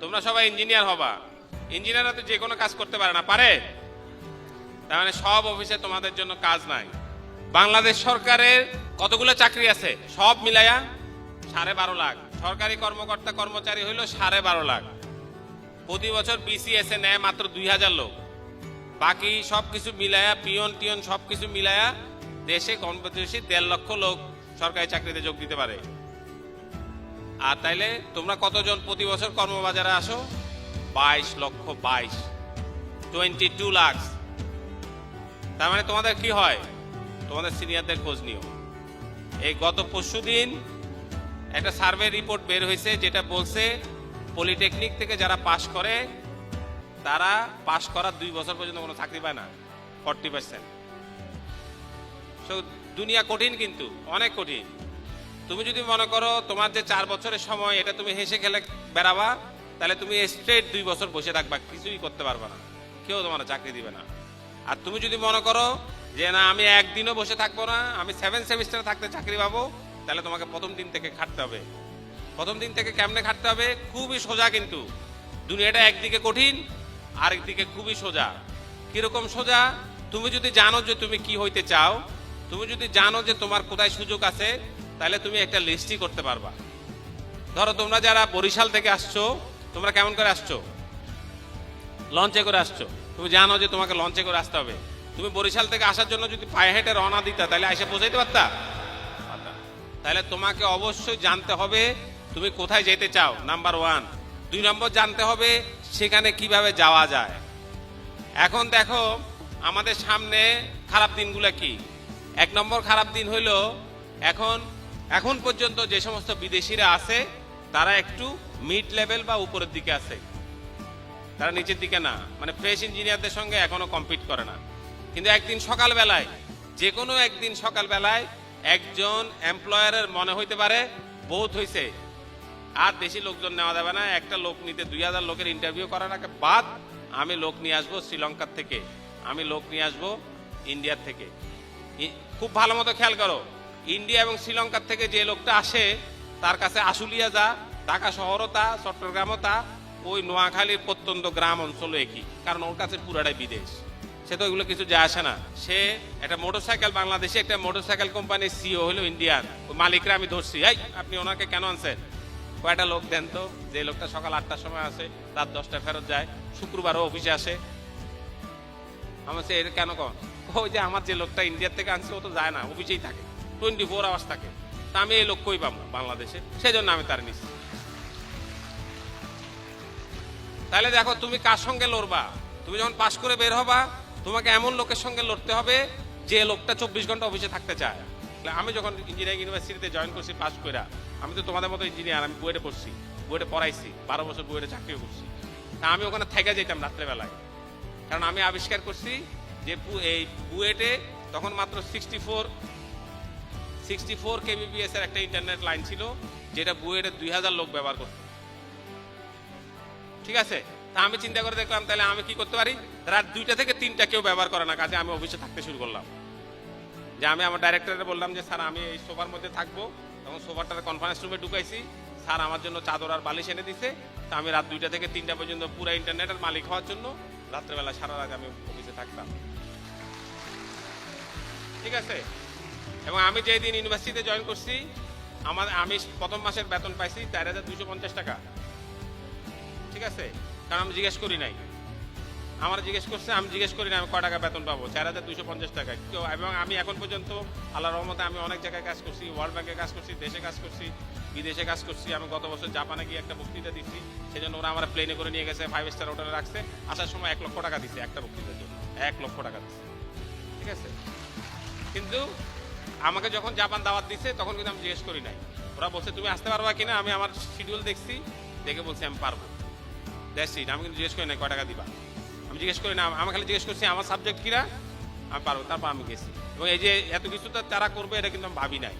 তোমরা সবাই ইঞ্জিনিয়ার হবা, ইঞ্জিনিয়াররা তো যে কোনো কাজ করতে পারে না, পারে? তার মানে সব অফিসে তোমাদের জন্য কাজ নাই। বাংলাদেশ সরকারের কতগুলো চাকরি আছে সব মিলাইয়া 12.5 লাখ। সরকারি কর্মকর্তা কর্মচারী হইল 12.5 লাখ। প্রতি বছর বিসিএস এ নেয় মাত্র 2000 লোক। বাকি সবকিছু মিলায়া, পিয়ন টিয়ন সবকিছু মিলায়া দেশে কম বেশি 1.5 লক্ষ লোক সরকারি চাকরিতে যোগ দিতে পারে। আর তাইলে তোমরা কতজন প্রতি বছর কর্মবাজারে আসো? 22 লক্ষ, 22 লাখ। তার মানে তোমাদের কি হয়? তোমাদের সিনিয়রদের খোঁজ নিও। এই গত পরশুদিন একটা সার্ভে রিপোর্ট বের হয়েছে, যেটা বলছে পলিটেকনিক থেকে যারা পাশ করে তারা পাশ করার 2 বছর পর্যন্ত কোনো চাকরি পায় না, 40%। দুনিয়া কঠিন, কিন্তু অনেক কঠিন। তুমি যদি মনে করো তোমার যে 4 বছরের সময় এটা তুমি হেসে খেলে বেড়াবা, তাহলে তুমি স্ট্রেট 2 বছর বসে থাকবা, কিছুই করতে পারবা না, কেউ তোমার চাকরি দিবে না। আর তুমি যদি মনে করো যে না আমি একদিনও বসে থাকবো না, আমি 7 সেমিস্টার থাকতে চাকরি পাবো, তাহলে তোমাকে প্রথম দিন থেকে খাটতে হবে। প্রথম দিন থেকে কেমনে খাটতে হবে? খুবই সোজা, কিন্তু দুনিয়াটা একদিকে কঠিন আরেকদিকে খুবই সোজা। কিরকম সোজা? তুমি যদি জানো যে তুমি কি হইতে চাও, তুমি যদি জানো যে তোমার কোথায় সুযোগ আছে, তাহলে তুমি একটা লিস্টই করতে পারবা। ধরো তোমরা যারা বরিশাল থেকে আসছো, তোমরা কেমন করে আসছো? লঞ্চে করে আসছো। তুমি জানো যে তোমাকে লঞ্চে করে আসতে হবে। তুমি বরিশাল থেকে আসার জন্য যদি পায়ে হেঁটে রওনা দিতা, তাহলে এসে পৌঁছাইতে পারতা? তাহলে তোমাকে অবশ্যই জানতে হবে তুমি কোথায় যেতে চাও, নাম্বার 1। 2 নম্বর জানতে হবে সেখানে কিভাবে যাওয়া যায়। এখন দেখো আমাদের সামনে খারাপ দিনগুলো কি। 1 নম্বর খারাপ দিন হইল এখন পর্যন্ত যে সমস্ত বিদেশিরা আছে তারা একটু মিড লেভেল বা উপরের দিকে আছে, তারা নিচের দিকে না, মানে ফ্রেশ ইঞ্জিনিয়ারদের সঙ্গে এখনো কম্পিট করে না। কিন্তু একদিন সকালবেলায়, যে কোনো একদিন সকালবেলায় একজন এমপ্লয়ারের মনে হইতে পারে বোধ হইছে আর বেশি লোকজন নেওয়া যাবে না, একটা লোক নিতে 2000 লোকের ইন্টারভিউ করার আগে বাদ আমি লোক নিয়ে আসবো শ্রীলঙ্কার থেকে, আমি লোক নিয়ে আসবো ইন্ডিয়ার থেকে। খুব ভালো মতো খেয়াল করো, ইন্ডিয়া এবং শ্রীলঙ্কার থেকে যে লোকটা আসে তার কাছে আশুলিয়া যা, ঢাকা শহরও তা, চট্টগ্রামও তা, ওই নোয়াখালীর প্রত্যন্ত গ্রাম অঞ্চল একই, কারণ ওর কাছে পুরাটাই বিদেশ। সে তো এগুলো কিছু যায় আসে না। সে একটা মোটরসাইকেল, বাংলাদেশে একটা মোটরসাইকেল কোম্পানির সিও হলো ইন্ডিয়ান, মালিকরা আমি ধরছি, এই আপনি ওনাকে কেন আনছেন? কয়টা লোক দেন তো, যে লোকটা সকাল 8টার সময় আসে, রাত 10টায় ফেরত যায়, শুক্রবারও অফিসে আসে। আমার সে এটা কেন কন? ওই যে আমার যে লোকটা ইন্ডিয়ার থেকে আনছে ও তো যায় না, অফিসেই থাকে, 24 আওয়ার্স থাকে। তা আমি এই লোক কই পাবো বাংলাদেশে? সেই জন্য আমি তার নিচ্ছি। তাহলে দেখো তুমি কার সঙ্গে লড়বা। তুমি যখন পাশ করে বের হবা, তোমাকে এমন লোকের সঙ্গে লড়তে হবে যে লোকটা 24 ঘন্টা অফিসে থাকতে চায়। আমি যখন ইঞ্জিনিয়ারিং ইউনিভার্সিটিতে জয়েন করছি পাশ করে, আমি তো তোমাদের মতো ইঞ্জিনিয়ার, আমি বুয়েটে পড়ছি, বুয়েটে পড়াইছি, 12 বছর বুয়েটে চাকরিও করছি। তা আমি ওখানে থেকে যেতাম রাত্রেবেলায়, কারণ আমি আবিষ্কার করছি যে এই বুয়েটে তখন মাত্র 64 kbps এর একটা ইন্টারনেট লাইন ছিল, যেটা বুয়েটে 2000 লোক ব্যবহার করত। ঠিক আছে, তা আমি চিন্তা করে দেখলাম তাহলে আমি কি করতে পারি। রাত 2টা থেকে 3টা কেউ ব্যবহার করে না, কাজে আমি অফিসে থাকতে শুরু করলাম। যে আমি আমার ডাইরেক্টরে বললাম যে স্যার আমি এই সোফার মধ্যে থাকবো, তখন সোফাটার কনফারেন্স রুমে ঢুকাইছি, স্যার আমার জন্য চাদর আর বালিশ এনে দিছে। তা আমি রাত 2টা থেকে 3টা পর্যন্ত পুরো ইন্টারনেটের মালিক হওয়ার জন্য রাত্রেবেলা সারা রাত আমি অফিসে থাকতাম। ঠিক আছে, এবং আমি যেই দিন ইউনিভার্সিটিতে জয়েন করছি, আমি প্রথম মাসের বেতন পাইছি 4250 টাকা। ঠিক আছে, কারণ আমি জিজ্ঞেস করি নাই, আমার জিজ্ঞেস করছে, আমি জিজ্ঞেস করি না আমি কয় টাকা বেতন পাবো, 4250 টাকা। এবং আমি এখন পর্যন্ত আল্লাহর রহমতে আমি অনেক জায়গায় কাজ করছি, ওয়ার্ল্ড ব্যাংকে কাজ করছি, দেশে কাজ করছি, বিদেশে কাজ করছি। আমি গত বছর জাপানে গিয়ে একটা বক্তৃতা দিচ্ছি, সেই জন্য ওরা আমার প্লেনে করে নিয়ে গেছে, 5 স্টার হোটেলে রাখছে, আসার সময় 1 লক্ষ টাকা দিচ্ছে একটা বক্তৃতার জন্য, 1 লক্ষ টাকা দিচ্ছে। ঠিক আছে, কিন্তু আমাকে যখন জাপান দাওয়াত দিচ্ছে তখন কিন্তু আমি জিজ্ঞেস করি নাই। ওরা বলছে তুমি আসতে পারবা কিনা, আমি আমার শিডিউল দেখছি, দেখে বলছি আমি পারবো, দ্যাটস ইট। আমি কিন্তু জিজ্ঞেস করি নাই কয় টাকা দিবা, আমি জিজ্ঞেস করি না, আমি খালি জিজ্ঞেস করছি আমার সাবজেক্ট কিনা, আমি পারবো, তারপর আমি গেছি। এবং এই যে এত কিছু তারা করবে এটা কিন্তু আমি ভাবি নাই।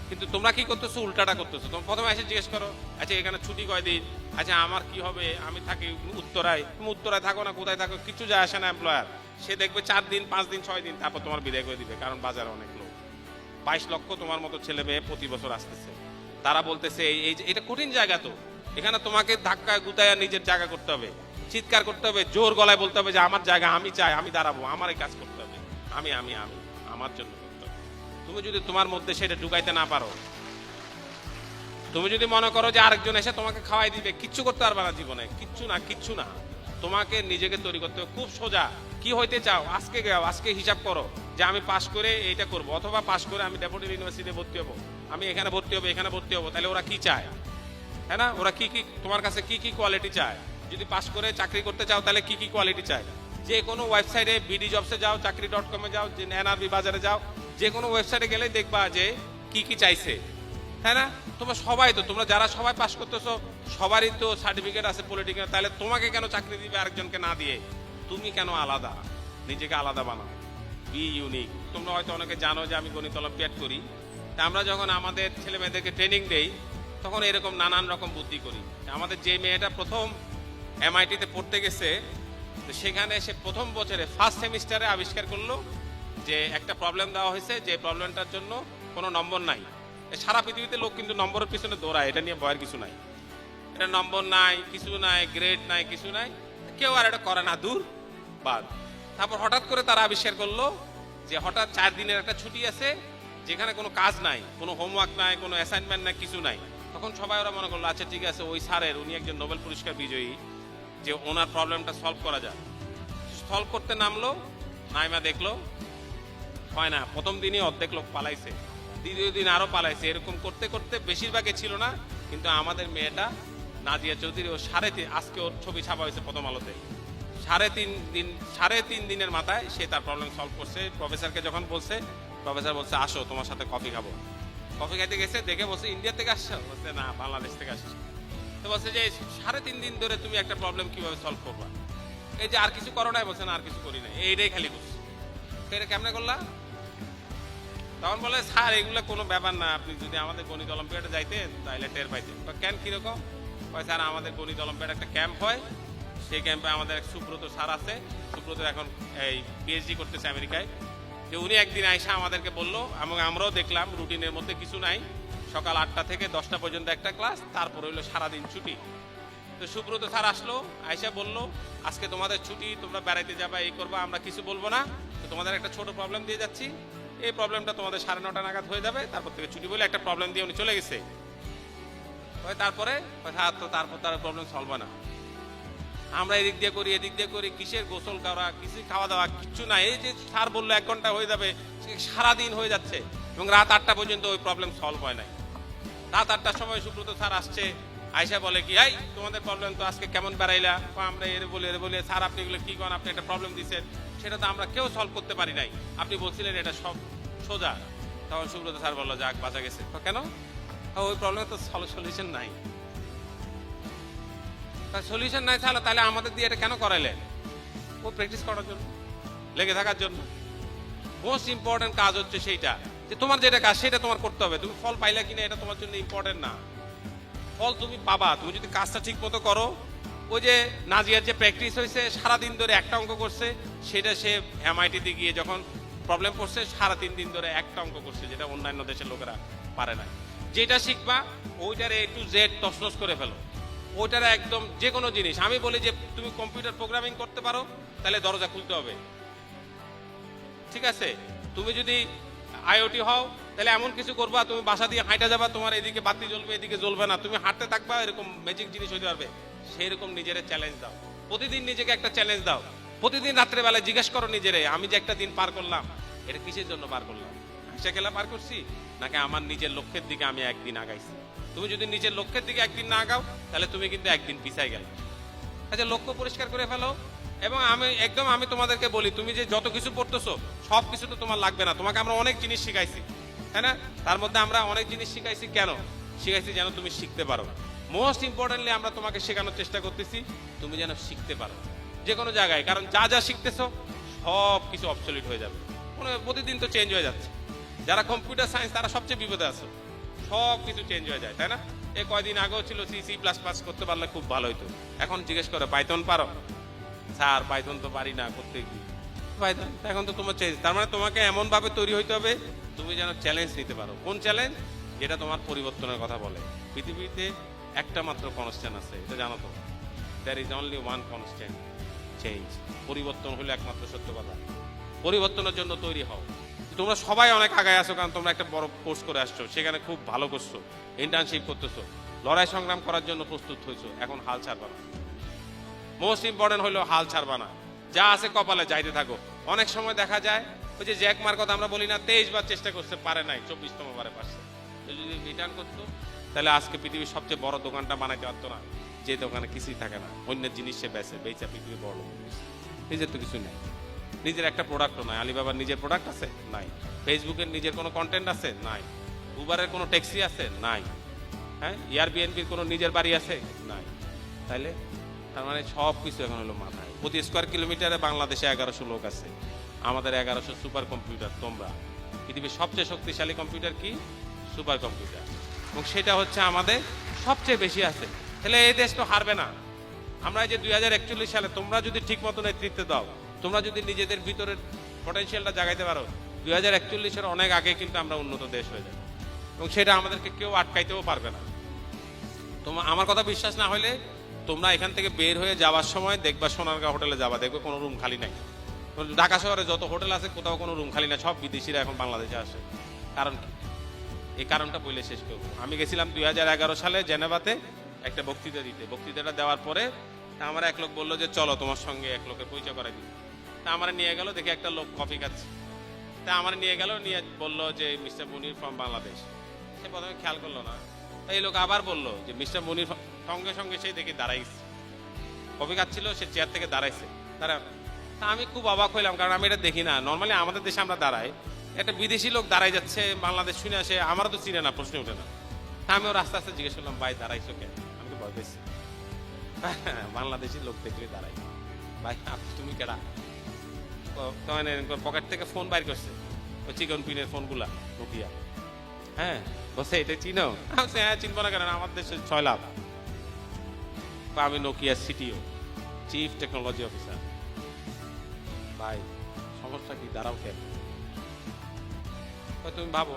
কিন্তু তোমরা কি করতেছো? উল্টাটা করতেছো। তোমরা প্রথমে এসে জিজ্ঞেস করো, আচ্ছা এখানে ছুটি কয়দিন, আচ্ছা আমার কি হবে, আমি থাকি উত্তরায়, তুমি উত্তরায় থাকো না কোথায় থাকো কিছু যায় আসে না এমপ্লয়ার। সে দেখবে 4 দিন 5 দিন 6 দিন, তারপর তোমার বিদায় করে দিবে, কারণ বাজারে অনেক লোক। 22 লক্ষ তোমার মতো ছেলে মেয়ে প্রতি বছর আসতেছে, তারা বলতেছে এই এটা কঠিন জায়গা, তো এখানে তোমাকে ধাক্কা গুতায়া নিজের জায়গা করতে হবে, চিৎকার করতে হবে, জোর গলায় বলতে হবে যে আমার জায়গা আমি চাই, আমি দাঁড়াবো, আমার এই কাজ করতে হবে, আমি আমি আমি আমার জন্য করতে হবে। তুমি যদি তোমার মধ্যে সেটা ঢুকাইতে না পারো, তুমি যদি মনে করো যে আরেকজন এসে তোমাকে খাওয়াই দিবে, কিচ্ছু করতে পারবে না জীবনে, কিচ্ছু না কিচ্ছু না। তোমাকে নিজেকে তৈরি করতে হবে। খুব সোজা, কি হইতে চাও আজকে গাও, আজকে হিসাব করো যে আমি পাশ করে এইটা করব, অথবা পাশ করে আমি ডেপুটি ইউনিভার্সিটিতে ভর্তি হবো, আমি এখানে ভর্তি হবো, এখানে ভর্তি হবো। তাহলে ওরা কি চায়, হ্যাঁ না? ওরা কি কি তোমার কাছে কি কি কোয়ালিটি চায়? যদি পাশ করে চাকরি করতে চাও তাহলে কি কি কোয়ালিটি চায়? যে কোনো ওয়েবসাইটে বিডি জবসে যাও, চাকরি.com-এ যাও, যে এনআরবি বাজারে যাও, যে কোনো ওয়েবসাইটে গেলে দেখবা যে কি কি চাইছে, হ্যাঁ না? তোমরা সবাই তো, তোমরা যারা সবাই পাস করতেছো সবারই তো সার্টিফিকেট আছে পলিটিক্যাল। তাহলে তোমাকে কেন চাকরি দিবে আরেকজনকে না দিয়ে? তুমি কেন আলাদা? নিজেকে আলাদা বানাও, বি ইউনিক। তোমরা হয়তো অনেকে জানো যে আমি গণিত অলিম্পিয়াড করি। তা আমরা যখন আমাদের ছেলে মেয়েদেরকে ট্রেনিং দেই তখন এরকম নানান রকম বুদ্ধি করি। আমাদের যে মেয়েটা প্রথম MIT-তে পড়তে গেছে, সেখানে সে প্রথম বছরে ফার্স্ট সেমিস্টারে আবিষ্কার করলো যে একটা প্রবলেম দেওয়া হয়েছে, যে প্রবলেমটার জন্য কোনো নম্বর নাই। সারা পৃথিবীতে লোক কিন্তু নম্বরের পিছনে দৌড়ায়, এটা নিয়ে ভয়ের কিছু নাই। এটা নম্বর নাই, কিছু নাই, গ্রেড নাই, কিছু নাই, কেউ আর এটা করে না, দূর বাদ। তারপর হঠাৎ করে তারা আবিষ্কার করলো যে হঠাৎ 4 দিনের একটা ছুটি আছে, যেখানে কোনো কাজ নাই, কোনো হোমওয়ার্ক নাই, কোনো অ্যাসাইনমেন্ট নাই, কিছু নাই। তখন সবাই ওরা মনে করলো আচ্ছা ঠিক আছে, ওই স্যারের, উনি একজন নোবেল পুরস্কার বিজয়ী, যে ওনার প্রবলেমটা সলভ করা যায়। সলভ করতে নামলো, নাইমা দেখলো হয় না। প্রথম দিনই অর্ধেক লোক পালাইছে, দ্বিতীয় দিন আরো পালাইছে। এরকম করতে করতে বেশিরভাগই ছিল না, কিন্তু আমাদের মেয়েটা নাজিয়া চৌধুরী, ও আজকে ওর ছবি ছাপা হয়েছে প্রথম আলোতে, 3.5 দিনের মাথায় সে তার প্রবলেম সলভ করছে। প্রফেসরকে যখন বলছে, প্রফেসর বলছে আসো তোমার সাথে কফি খাবো। কফি খাইতে গেছে, দেখে বলছে ইন্ডিয়া থেকে আসছো? বলছে না, বাংলাদেশ থেকে আসছি। তো বলছে যে 3.5 দিন ধরে তুমি একটা প্রবলেম কিভাবে সলভ করবা? এই যে আর কিছু করো নাই? বলছে না, আর কিছু করি নাই, এইটাই খালি করছি। এটা কেমনে করলা? তখন বলে স্যার এগুলো কোনো ব্যাপার না, আপনি যদি আমাদের গণিত অলিম্পিয়াডে যাইতেন তাহলে টের পাইতেন। কেন, কিরকম? স্যার আমাদের গণিত অলিম্পিয়াড একটা ক্যাম্প হয়, সেই ক্যাম্পে আমাদের এক সুব্রত স্যার আছে, সুব্রত এখন এই PhD করতেছে আমেরিকায়। যে উনি একদিন আইসা আমাদেরকে বললো, এবং আমরাও দেখলাম রুটিনের মধ্যে কিছু নাই, সকাল 8টা থেকে 10টা পর্যন্ত একটা ক্লাস, তারপর হইলো সারাদিন ছুটি। তো সুব্রত স্যার আসলো, আইসা বললো আজকে তোমাদের ছুটি, তোমরা বেড়াইতে যাবা, এই করবা, আমরা কিছু বলবো না, তো তোমাদের একটা ছোট প্রবলেম দিয়ে যাচ্ছি, এই প্রবলেমটা তোমাদের 9:30 নাগাদ হয়ে যাবে, তারপর থেকে ছুটি। বলে একটা প্রবলেম দিয়ে উনি চলে গেছে। তারপরে তারপর তার প্রবলেম সলভ হয় না। আমরা এদিক দিয়ে করি, এদিক দিয়ে করি, কিসের গোসল করা, কিছু খাওয়া দাওয়া, কিচ্ছু না। এই যে স্যার বললো 1 ঘন্টা হয়ে যাবে, সারাদিন হয়ে যাচ্ছে, এবং রাত 8টা পর্যন্ত ওই প্রবলেম সলভ হয় নাই। রাত 8টার সময় সুব্রত স্যার আসছে, আয়সা বলে কি এই তোমাদের প্রবলেম তো আজকে কেমন বেড়াইলা? আমরা এর বলে স্যার আপনি এগুলো কি করেন, আপনি একটা প্রবলেম দিচ্ছেন, সেটা তো আমরা কেউ সলভ করতে পারি নাই, আপনি বলছিলেন এটা সব সোজা। তখন সুব্রত স্যার বললো যাক বাঁচা গেছে। কেন? ওই প্রবলেমে তো সলিউশন নাই। সলিউশন নাই তাহলে আমাদের দিয়ে এটা কেন করাইলেন? ও প্র্যাকটিস করার জন্য, লেগে থাকার জন্য। মোস্ট ইম্পর্টেন্ট কাজ হচ্ছে সেইটা, যে তোমার যেটা কাজ সেটা তোমার করতে হবে। তুমি ফল পাইলা কিনা এটা তোমার জন্য ইম্পর্টেন্ট না, ফল তুমি পাবা তুমি যদি কাজটা ঠিক মতো করো। ওই যে নাজিয়ার যে প্র্যাকটিস হয়েছে, সারাদিন ধরে একটা অঙ্ক করছে, সেটা সে MIT-তে গিয়ে যখন প্রবলেম করছে 3.5 দিন ধরে একটা অঙ্ক করছে, যেটা অন্যান্য দেশের লোকেরা পারে না। যেটা শিখবা ওইটার A to Z তছনছ করে ফেলো, ওইটার একদম যে কোনো জিনিস। আমি বলি যে তুমি কম্পিউটার প্রোগ্রামিং করতে পারো, তাহলে দরজা খুলতে হবে, ঠিক আছে? তুমি যদি IoT হও, তাহলে এমন কিছু করবা, তুমি বাসা দিয়ে হাঁটা যাবা, তোমার এদিকে বাতি জ্বলবে, এদিকে জ্বলবে না, তুমি হাঁটতে থাকবা, এরকম ম্যাজিক জিনিস হইতে পারবে। সেরকম নিজের চ্যালেঞ্জ দাও, প্রতিদিন নিজেকে একটা চ্যালেঞ্জ দাও। প্রতিদিন রাত্রেবেলায় জিজ্ঞেস করো নিজেরে, আমি যে একটা দিন পার করলাম, এটা কিসের জন্য পার করলাম? হাসা খেলা পার করছি, নাকি আমার নিজের লক্ষ্যের দিকে আমি একদিন আগাইছি? তুমি যদি নিজের লক্ষ্যের দিকে একদিন না আগাও, তাহলে তুমি কিন্তু একদিন পিছাই গেলে। আচ্ছা, লক্ষ্য পরিষ্কার করে ফেলো। এবং আমি তোমাদেরকে বলি, তুমি যে যত কিছু পড়তেছো সব কিছু তো তোমার লাগবে না। তোমাকে আমরা অনেক জিনিস শিখাইছি, তাই না? তার মধ্যে আমরা অনেক জিনিস শিখাইছি, কেন শিখাইছি? যেন তুমি শিখতে পারো। মোস্ট ইম্পর্টেন্টলি আমরা তোমাকে শেখানোর চেষ্টা করতেছি তুমি যেন শিখতে পারো যে কোনো জায়গায়। কারণ যা যা শিখতেছো সব কিছু অবসলিট হয়ে যাবে, প্রতিদিন তো চেঞ্জ হয়ে যাচ্ছে। যারা কম্পিউটার সায়েন্স তারা সবচেয়ে বিপদে আছে, সব কিছু চেঞ্জ হয়ে যায়, তাই না? এই কয়দিন আগেও ছিল C++ করতে পারলে খুব ভালো হইতো। এখন জিজ্ঞেস করো পাইথন পারো? স্যার পাইথন তো পারি না, করতে কি পাইথন? এখন তো তোমার চেঞ্জ। তার মানে তোমাকে এমন ভাবে তৈরি হইতে হবে তুমি যেন চ্যালেঞ্জ নিতে পারো। কোন চ্যালেঞ্জ? যেটা তোমার পরিবর্তনের কথা বলে। পৃথিবীতে একটা মাত্র কনস্ট্যান্ট আছে, এটা জানো তো? There is only one constant, change. পরিবর্তন হলো একমাত্র সত্য কথা। পরিবর্তনের জন্য তৈরি হও। তোমরা সবাই অনেক আগায় আসো, কারণ তোমরা একটা বড় কোর্স করে আসছো, সেখানে খুব ভালো করছো, ইন্টার্নশিপ করতেছো, লড়াই সংগ্রাম করার জন্য প্রস্তুত হয়েছো। এখন হাল ছাড়বা না। মোস্ট ইম্পর্টেন্ট হলো হাল ছাড়বা না। যা আছে কপালে যাইতে থাকো। অনেক সময় দেখা যায় ওই যে জ্যাক মার কথা আমরা বলি না, 23 বার চেষ্টা করতে পারে নাই, 24তম বারে পারছে। যদি রিটার্ন করতো তাহলে আজকে পৃথিবীর সবচেয়ে বড় দোকানটা বানাইতে পারতো না, যে দোকানে কিছুই থাকে না, অন্যের জিনিস সে বেচা পৃথিবীর বড় লোক। নিজের তো কিছু নেই, নিজের একটা প্রোডাক্টও নাই। আলিবাবার নিজের প্রোডাক্ট আছে? নাই। ফেসবুকের নিজের কোনো কন্টেন্ট আছে? নাই। উবারের কোনো ট্যাক্সি আছে? নাই। হ্যাঁ, এয়ারবিএনবির কোনো নিজের বাড়ি আছে? নাই। তাইলে তার মানে সব কিছু এখন হলো মাথায়। প্রতি স্কোয়ার কিলোমিটারে বাংলাদেশে 1100 লোক আছে, আমাদের 1100 সুপার কম্পিউটার। তোমরা পৃথিবীর সবচেয়ে শক্তিশালী কম্পিউটার কি? সুপার কম্পিউটার, এবং সেটা হচ্ছে আমাদের সবচেয়ে বেশি আছে। তাহলে এই দেশ তো হারবে না। আমরা এই যে 2041 সালে তোমরা যদি ঠিক মতো নেতৃত্ব দাও, তোমরা যদি নিজেদের ভিতরের পটেনশিয়ালটা জাগাইতে পারো, 2041-এর অনেক আগে কিন্তু আমরা উন্নত দেশ হয়ে যাবো, এবং সেটা আমাদেরকে কেউ আটকাইতেও পারবে না। তোমার আমার কথা বিশ্বাস না হলে তোমরা এখান থেকে বের হয়ে যাওয়ার সময় দেখবা সোনারগাঁও হোটেলে যাবা, দেখবে কোনো রুম খালি নাই। ঢাকা শহরে যত হোটেল আছে কোথাও কোনো রুম খালি না, সব বিদেশিরা এখন বাংলাদেশে আসে। কারণ কি? এই কারণটা বলে শেষ করবো। আমি গেছিলাম 2011 সালে জেনেভাতে একটা বক্তৃতা দিতে। বক্তৃতাটা দেওয়ার পরে আমার এক লোক বললো যে চলো তোমার সঙ্গে এক লোকের পরিচয় করাই দিই। তা আমার নিয়ে গেল, দেখে একটা লোক কফি খাচ্ছে। তা আমার নিয়ে গেল, নিয়ে বললো যে মিস্টার মুনির ফ্রম বাংলাদেশ। সে প্রথমে খেয়াল করলো না। এই লোক আবার বললো যে মিস্টার মুনির, সঙ্গে সঙ্গে সেই দেখে দাঁড়াইছে, কফি খাচ্ছিল, সে চেয়ার থেকে দাঁড়াইছে। তা আমি খুব অবাক হইলাম, কারণ আমি এটা দেখি না। নর্মালি আমাদের দেশে আমরা দাঁড়াই, একটা বিদেশি লোক দাঁড়াই যাচ্ছে, বাংলাদেশ শুনে আসে, আমারও তো চিনে না, প্রশ্ন ওঠে না। তা আমি ওর আস্তে আস্তে জিজ্ঞেস করলাম, ভাই দাঁড়াইছো কেন? আমি তো ভয় পেয়েছি, বাংলাদেশি লোক দেখলে দাঁড়াই। ভাই তুমি কেডা? পকেট থেকে ফোন বাইর করছে, ওই চিকন পিনের ফোনগুলা, নোকিয়া। হ্যাঁ, বলছে এটা চিনো? হ্যাঁ, চিনবো না কেন, আমার দেশে 6 লাখ। আমি Nokia CTO, chief technology officer. ভাই সমস্যা কি? দাঁড়াও কেন? তুমি ভাবো,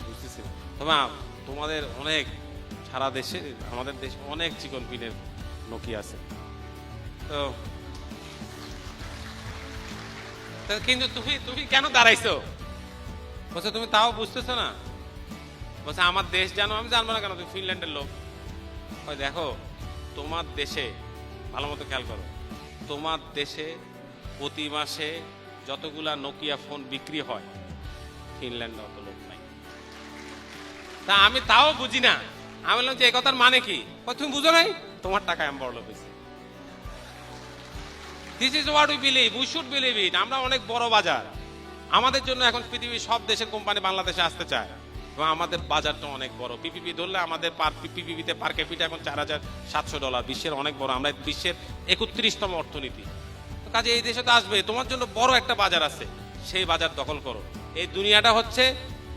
বুঝতেছি না। তোমাদের অনেক, সারা দেশে, আমাদের দেশে অনেক চিকন পিনের নোকিয়া আছে। তো কিন্তু তুমি কেন দাঁড়াইছো? বলছে তুমি তাও বুঝতেছো না? বলছে আমার দেশ জানো? আমি জানবো না কেন, তুমি ফিনল্যান্ডের লোক। দেখো তোমার দেশে, ভালো মতো খেয়াল করো, তোমার দেশে প্রতি মাসে যতগুলা নোকিয়া ফোন বিক্রি হয়, ফিনল্যান্ডে অত লোক নাই। তা আমি তাও বুঝি না। আমি বললাম যে এই কথার মানে কি? তুমি বুঝো নাই? তোমার টাকায় আমি বড় লোক হয়েছি। This is what we believe, we should believe it. আমরা অনেক বড় বাজার। আমাদের জন্য এখন পৃথিবীর সব দেশের কোম্পানি বাংলাদেশে আসতে চায়, এবং আমাদের বাজারটা অনেক বড়। পিপিপি ধরলে আমাদের পিপিপিতে পার ক্যাপিটা এখন $4,700, বিশ্বের অনেক বড়। আমরা বিশ্বের 31তম অর্থনীতি। কাজে এই দেশে তো আসবে, তোমার জন্য বড় একটা বাজার আছে, সেই বাজার দখল করো। এই দুনিয়াটা হচ্ছে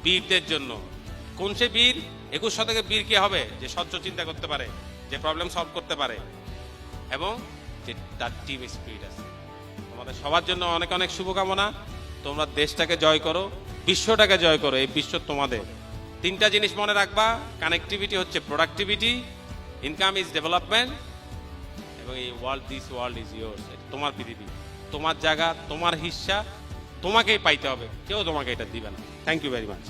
বীরদের জন্য। কোন সে বীর? 21 শতকে বীর কে হবে? যে স্বচ্ছ চিন্তা করতে পারে, যে প্রবলেম সলভ করতে পারে, এবং যে তার টিম স্পিরিট আছে। তোমাদের সবার জন্য অনেক অনেক শুভকামনা। তোমরা দেশটাকে জয় করো, বিশ্বটাকে জয় করো। এই বিশ্ব তোমাদের। 3টা জিনিস মনে রাখবা। কানেক্টিভিটি হচ্ছে প্রোডাক্টিভিটি, ইনকাম ইজ ডেভেলপমেন্ট, এবং এই দিস ওয়ার্ল্ড ইজ ইয়োর্স। তোমার পৃথিবী, তোমার জায়গা, তোমার হিস্সা, তোমাকেই পাইতে হবে, কেউ তোমাকে এটা দিবে না। Thank you very much.